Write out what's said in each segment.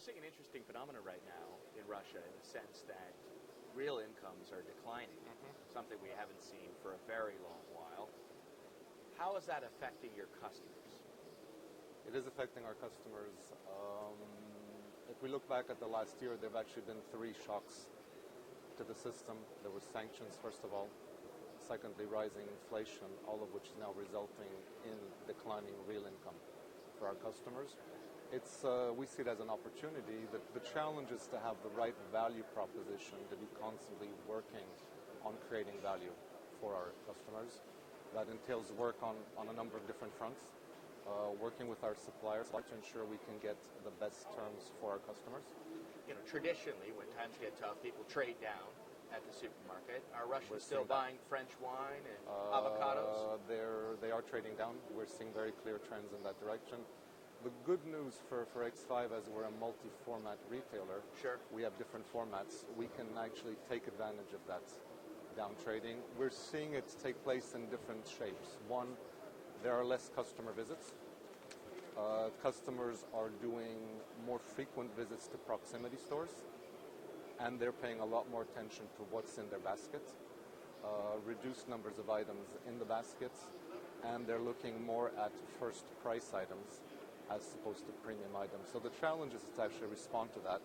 seeing an interesting phenomenon right now in Russia in the sense that real incomes are declining, something we haven't seen for a very long while. How is that affecting your customers? It is affecting our customers. If we look back at the last year, there have actually been 3 shocks to the system. There were sanctions, first of all. Secondly, rising inflation, all of which is now resulting in declining real income for our customers. We see it as an opportunity. The challenge is to have the right value proposition, to be constantly working on creating value for our customers. That entails work on a number of different fronts, working with our suppliers to ensure we can get the best terms for our customers. Traditionally, when times get tough, people trade down at the supermarket. Are Russians still buying French wine and avocados? They are trading down. We're seeing very clear trends in that direction. The good news for X5, as we're a multi-format retailer, we have different formats. We can actually take advantage of that down trading. We're seeing it take place in different shapes. One, there are less customer visits. Customers are doing more frequent visits to proximity stores, and they're paying a lot more attention to what's in their basket, reduced numbers of items in the baskets, and they're looking more at first price items as opposed to premium items. So the challenge is to actually respond to that.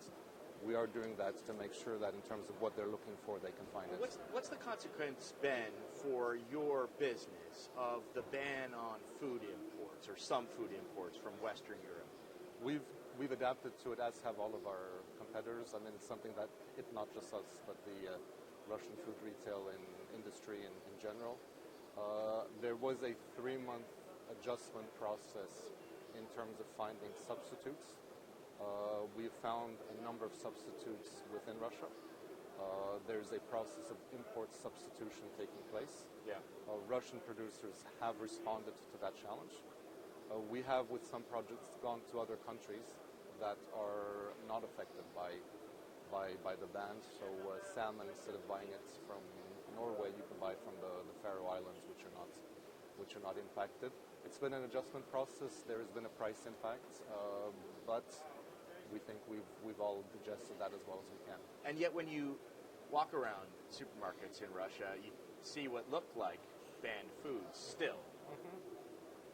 We are doing that to make sure that in terms of what they're looking for, they can find it. What's the consequence been for your business of the ban on food imports, or some food imports from Western Europe? We've adapted to it, as have all of our competitors. I mean, it's something that, it's not just us, but the Russian food retail industry in general. There was a 3-month adjustment process in terms of finding substitutes. We've found a number of substitutes within Russia. There's a process of import substitution taking place. Russian producers have responded to that challenge. We have, with some projects, gone to other countries that are not affected by the ban. So salmon, instead of buying it from Norway, you can buy it from the Faroe Islands, which are not impacted. It's been an adjustment process. There has been a price impact, but we think we've all digested that as well as we can. And yet, when you walk around supermarkets in Russia, you see what look like banned foods still,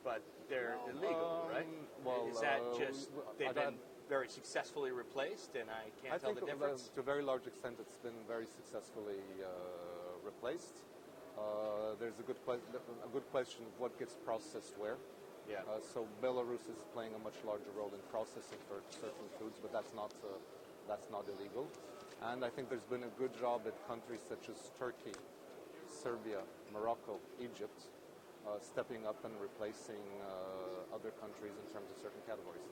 but they're illegal, right? Well, is that just they've been very successfully replaced, and I can't tell the difference? To a very large extent, it's been very successfully replaced. There's a good question of what gets processed where. So Belarus is playing a much larger role in processing for certain foods, but that's not illegal. And I think there's been a good job at countries such as Turkey, Serbia, Morocco, Egypt, stepping up and replacing other countries in terms of certain categories.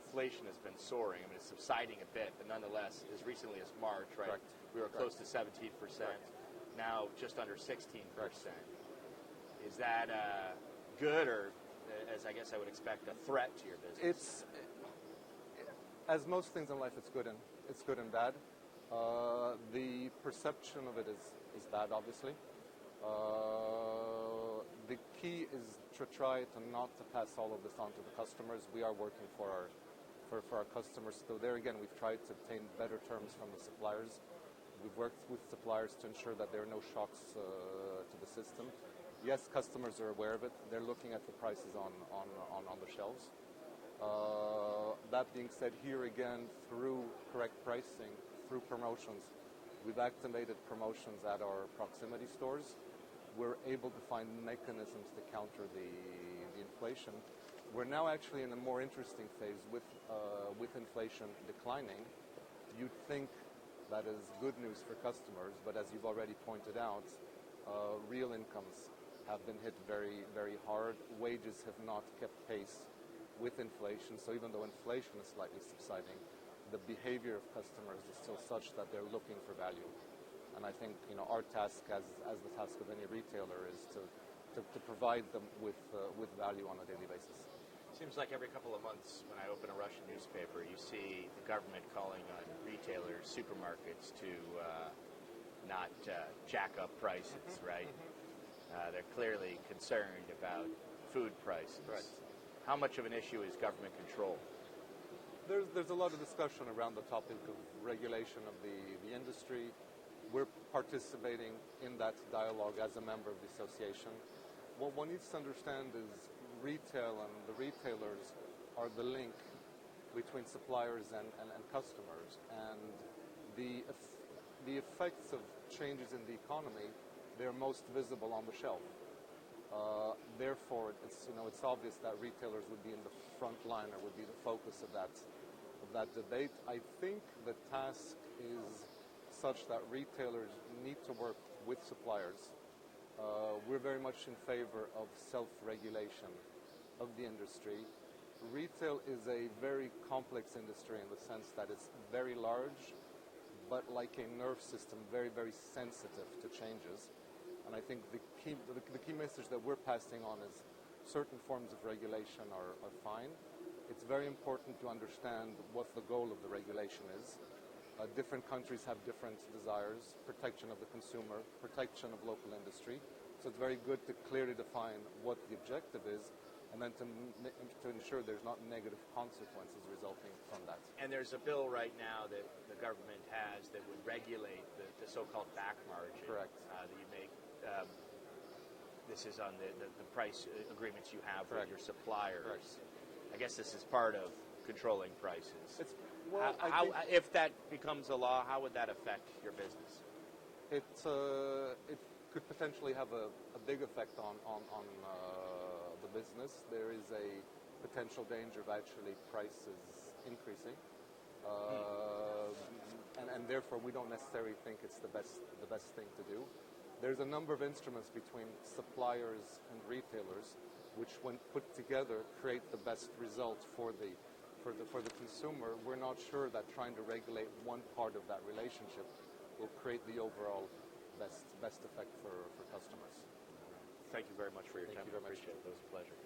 Inflation has been soaring. I mean, it's subsiding a bit, but nonetheless, as recently as March, right? Correct. We were close to 17%. Now just under 16%. Is that good, or, as I guess I would expect, a threat to your business? As most things in life, it's good and bad. The perception of it is bad, obviously. The key is to try to not to pass all of this on to the customers. We are working for our customers. So there again, we've tried to obtain better terms from the suppliers. We've worked with suppliers to ensure that there are no shocks to the system. Yes, customers are aware of it. They're looking at the prices on the shelves. That being said, here again, through correct pricing, through promotions, we've activated promotions at our proximity stores. We're able to find mechanisms to counter the inflation. We're now actually in a more interesting phase with inflation declining. You'd think that is good news for customers, but as you've already pointed out, real incomes have been hit very, very hard. Wages have not kept pace with inflation. So even though inflation is slightly subsiding, the behavior of customers is still such that they're looking for value. And I think our task, as the task of any retailer, is to provide them with value on a daily basis. Seems like every couple of months when I open a Russian newspaper, you see the government calling on retailers, supermarkets to not jack up prices, right? They're clearly concerned about food prices. How much of an issue is government control? There's a lot of discussion around the topic of regulation of the industry. We're participating in that dialogue as a member of the association. What one needs to understand is retail and the retailers are the link between suppliers and customers. And the effects of changes in the economy, they're most visible on the shelf. Therefore, it's obvious that retailers would be in the front line or would be the focus of that debate. I think the task is such that retailers need to work with suppliers. We're very much in favor of self-regulation of the industry. Retail is a very complex industry in the sense that it's very large, but like a nerve system, very, very sensitive to changes. And I think the key message that we're passing on is certain forms of regulation are fine. It's very important to understand what the goal of the regulation is. Different countries have different desires, protection of the consumer, protection of local industry. So it's very good to clearly define what the objective is, and then to ensure there's not negative consequences resulting from that. And there's a bill right now that the government has that would regulate the so-called back margin. Correct. That you make. This is on the price agreements you have Correct. with your suppliers. Correct. I guess this is part of controlling prices. If that becomes a law, how would that affect your business? It could potentially have a big effect on the business. There is a potential danger of actually prices increasing, and therefore we don't necessarily think it's the best thing to do. There's a number of instruments between suppliers and retailers, which, when put together, create the best result for the consumer. We're not sure that trying to regulate one part of that relationship will create the overall best effect for customers. Thank you very much for your time. Thank you very much. Appreciate it. It was a pleasure.